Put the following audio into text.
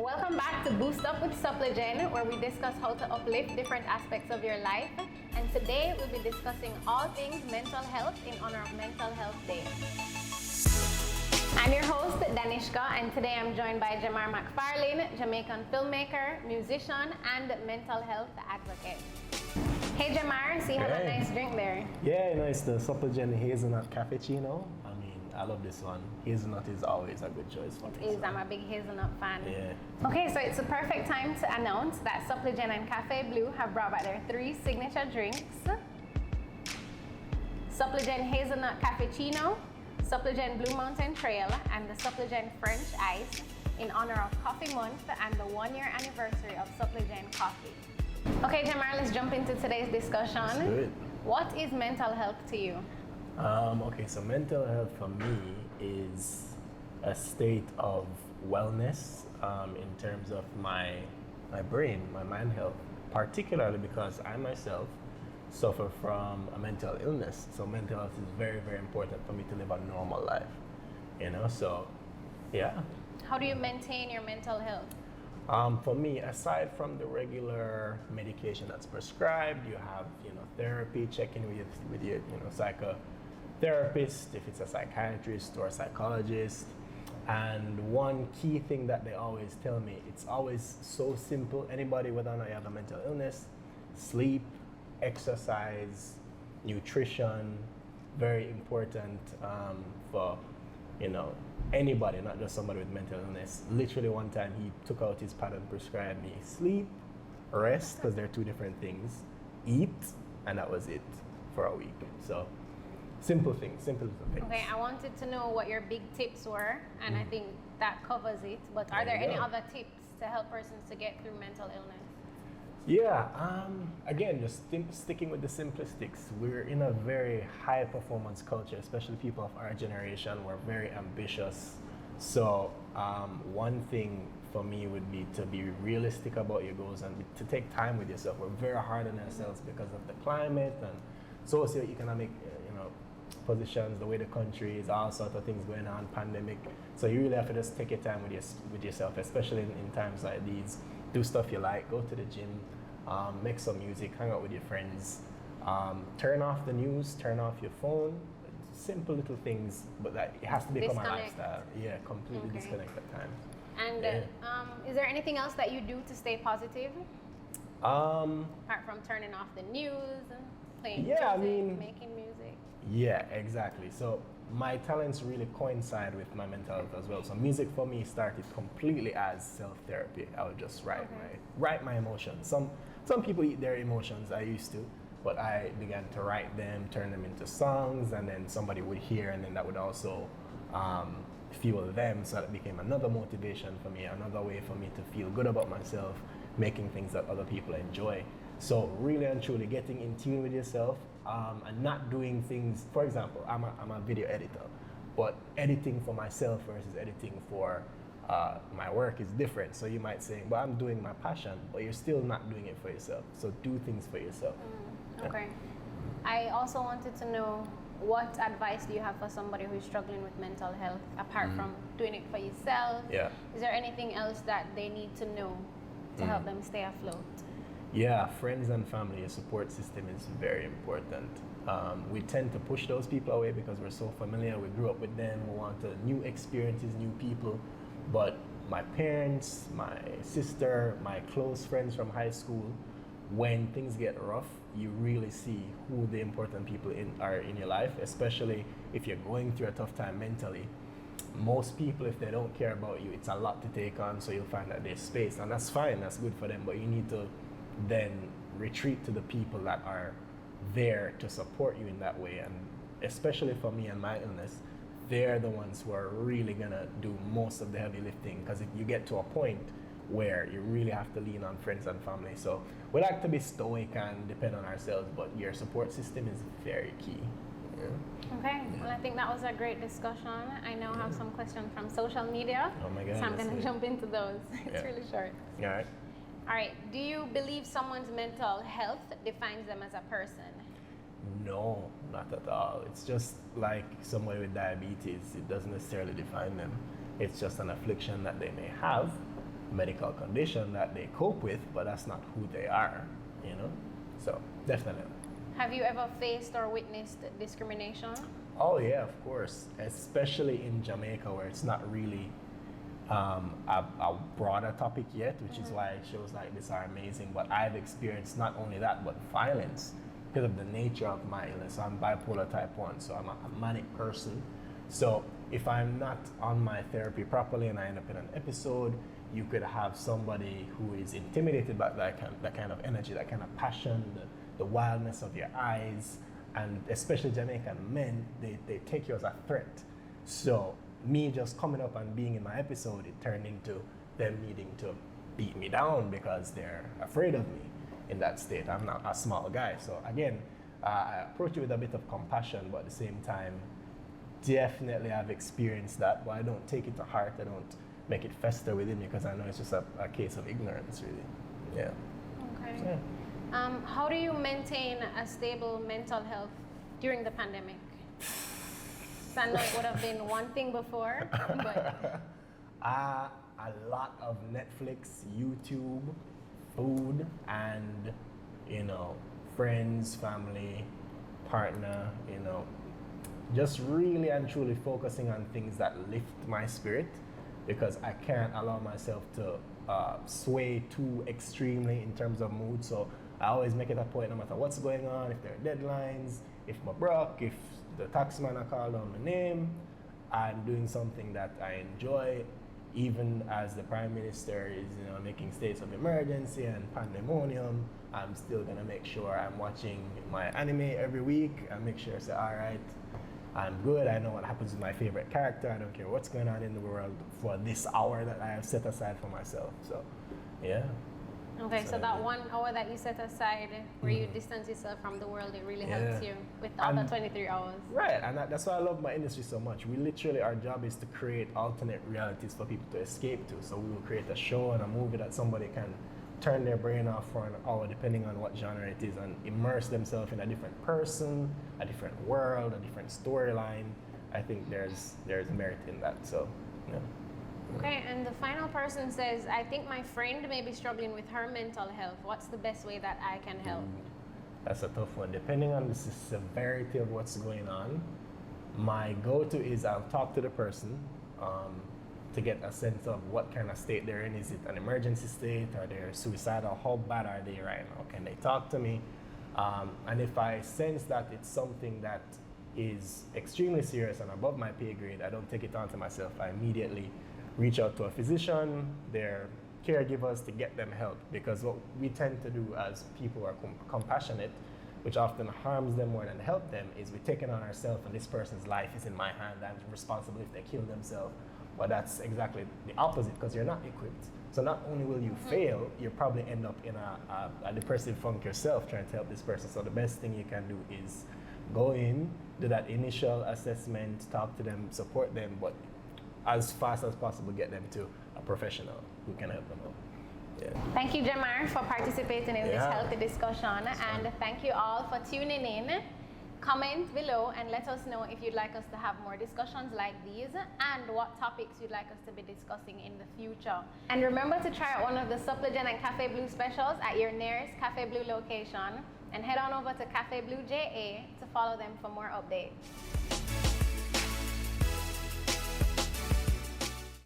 Welcome back to Boost Up with Supligen, where we discuss how to uplift different aspects of your life. And today we'll be discussing all things mental health in honor of Mental Health Day. I'm your host, Danishka, and today I'm joined by Jamar McFarlane, Jamaican filmmaker, musician, and mental health advocate. Hey Jamar, so you have a nice drink there. Yeah, it's the Supligen Hazelnut Cappuccino. I mean, I love this one. Hazelnut is always a good choice for me. It is, I'm a big hazelnut fan. Yeah. Okay, so it's a perfect time to announce that Supligen and Cafe Blue have brought back their 3 signature drinks. Supligen Hazelnut Cappuccino, Supligen Blue Mountain Trail, and the Supligen French Ice in honor of Coffee Month and the 1-year anniversary of Supligen Coffee. Okay, Jamar, let's jump into today's discussion. Let's do it. What is mental health to you? Okay, so mental health for me is a state of wellness in terms of my brain, my mind health, particularly because I myself suffer from a mental illness. So mental health is very, very important for me to live a normal life, so yeah. How do you maintain your mental health? For me, aside from the regular medication that's prescribed, you have, therapy, checking with your, psychotherapist, if it's a psychiatrist or a psychologist. And one key thing that they always tell me, it's always so simple. Anybody, whether or not you have a mental illness, sleep, exercise, nutrition, very important for, anybody, not just somebody with mental illness. Literally one time he took out his pad and prescribed me sleep, rest, because they're 2 different things, eat, and that was it for a week. So simple little things. Okay, I wanted to know what your big tips were, and I think that covers it. But are there any other tips to help persons to get through mental illness? Yeah, again, just sticking with the simplistics. We're in a very high performance culture, especially people of our generation. We're very ambitious. So one thing for me would be to be realistic about your goals and to take time with yourself. We're very hard on ourselves because of the climate and socioeconomic positions, the way the country is, all sorts of things going on, pandemic. So you really have to just take your time with yourself, especially in times like these. Do stuff you like, go to the gym, make some music, hang out with your friends, turn off the news, turn off your phone. Simple little things, but that it has to become a lifestyle. Yeah, completely disconnect at times. And is there anything else that you do to stay positive? Apart from turning off the news, playing music, making music. Yeah, exactly. So my talents really coincide with my mental health as well. So music for me started completely as self-therapy. I would just write my emotions. Some people eat their emotions, I used to, but I began to write them, turn them into songs, and then somebody would hear, and then that would also fuel them. So that became another motivation for me, another way for me to feel good about myself, making things that other people enjoy. So really and truly getting in tune with yourself, and not doing things. For example, I'm a video editor, but editing for myself versus editing for my work is different. So you might say, well, I'm doing my passion, but you're still not doing it for yourself. So do things for yourself. Okay. I also wanted to know, what advice do you have for somebody who's struggling with mental health, apart from doing it for yourself? Yeah. Is there anything else that they need to know to help them stay afloat? Yeah, friends and family, a support system is very important. We tend to push those people away because we're so familiar, we grew up with them, we want new experiences, new people. But my parents, my sister, my close friends from high school, when things get rough, you really see who the important people are in your life, especially if you're going through a tough time mentally. Most people, if they don't care about you, it's a lot to take on, so you'll find that there's space, and that's fine, that's good for them, but you need to then retreat to the people that are there to support you in that way. And especially for me and my illness, they're the ones who are really gonna do most of the heavy lifting, because if you get to a point where you really have to lean on friends and family. So we like to be stoic and depend on ourselves, but your support system is very key. Yeah. Okay, well, I think that was a great discussion. I now have some questions from social media, Oh my God, so I'm going to jump into those. It's really short. All right. All right, do you believe someone's mental health defines them as a person? No, not at all. It's just like somebody with diabetes. It doesn't necessarily define them. It's just an affliction that they may have, medical condition that they cope with, but that's not who they are, you know? So, definitely. Have you ever faced or witnessed discrimination? Oh yeah, of course. Especially in Jamaica, where it's not really a broader topic yet, which is why shows like this are amazing. But I've experienced not only that, but violence because of the nature of my illness. I'm bipolar type 1, so I'm a manic person. So if I'm not on my therapy properly and I end up in an episode, you could have somebody who is intimidated by that kind of energy, that kind of passion, the wildness of your eyes, and especially Jamaican men, they take you as a threat. So me just coming up and being in my episode, it turned into them needing to beat me down because they're afraid of me in that state. I'm not a small guy. So again, I approach it with a bit of compassion, but at the same time, definitely I've experienced that, but I don't take it to heart. I don't make it fester within me because I know it's just a case of ignorance, really. Yeah. Okay. Yeah. How do you maintain a stable mental health during the pandemic? I know it would have been one thing before, but... A lot of Netflix, YouTube, food, and, you know, friends, family, partner, you know, just really and truly focusing on things that lift my spirit, because I can't allow myself to sway too extremely in terms of mood. So I always make it a point, no matter what's going on, if there are deadlines, if I'm broke, if the taxman I called on my name, I'm doing something that I enjoy, even as the Prime Minister is, you know, making states of emergency and pandemonium. I'm still gonna make sure I'm watching my anime every week and make sure I say, all right, I'm good. I know what happens with my favorite character. I don't care what's going on in the world for this hour that I have set aside for myself. So, yeah. Okay, so that 1 hour that you set aside where you distance yourself from the world, it really helps you with all the 23 hours. Right, and that's why I love my industry so much. We literally, our job is to create alternate realities for people to escape to. So we will create a show and a movie that somebody can turn their brain off for an hour, depending on what genre it is, and immerse themselves in a different person, a different world, a different storyline. I think there's merit in that, so, yeah. Okay, and the final person says, I think my friend may be struggling with her mental health. What's the best way that I can help? That's a tough one. Depending on the severity of what's going on, my go-to is I'll talk to the person to get a sense of what kind of state they're in. Is it an emergency state? Are they suicidal? How bad are they right now? Can they talk to me? And if I sense that it's something that is extremely serious and above my pay grade, I don't take it onto myself. I immediately reach out to a physician, their caregivers, to get them help, because what we tend to do as people who are compassionate, which often harms them more than help them, is we take it on ourselves and this person's life is in my hand, I'm responsible if they kill themselves. But that's exactly the opposite, because you're not equipped. So not only will you fail, you'll probably end up in a depressive funk yourself trying to help this person. So the best thing you can do is go in, do that initial assessment, talk to them, support them, but as fast as possible get them to a professional who can help them out. Yeah. Thank you, Jamar, for participating in this healthy discussion, and thank you all for tuning in. Comment below and let us know if you'd like us to have more discussions like these and what topics you'd like us to be discussing in the future. And remember to try out one of the Supligen and Cafe Blue specials at your nearest Cafe Blue location, and head on over to Cafe Blue JA to follow them for more updates.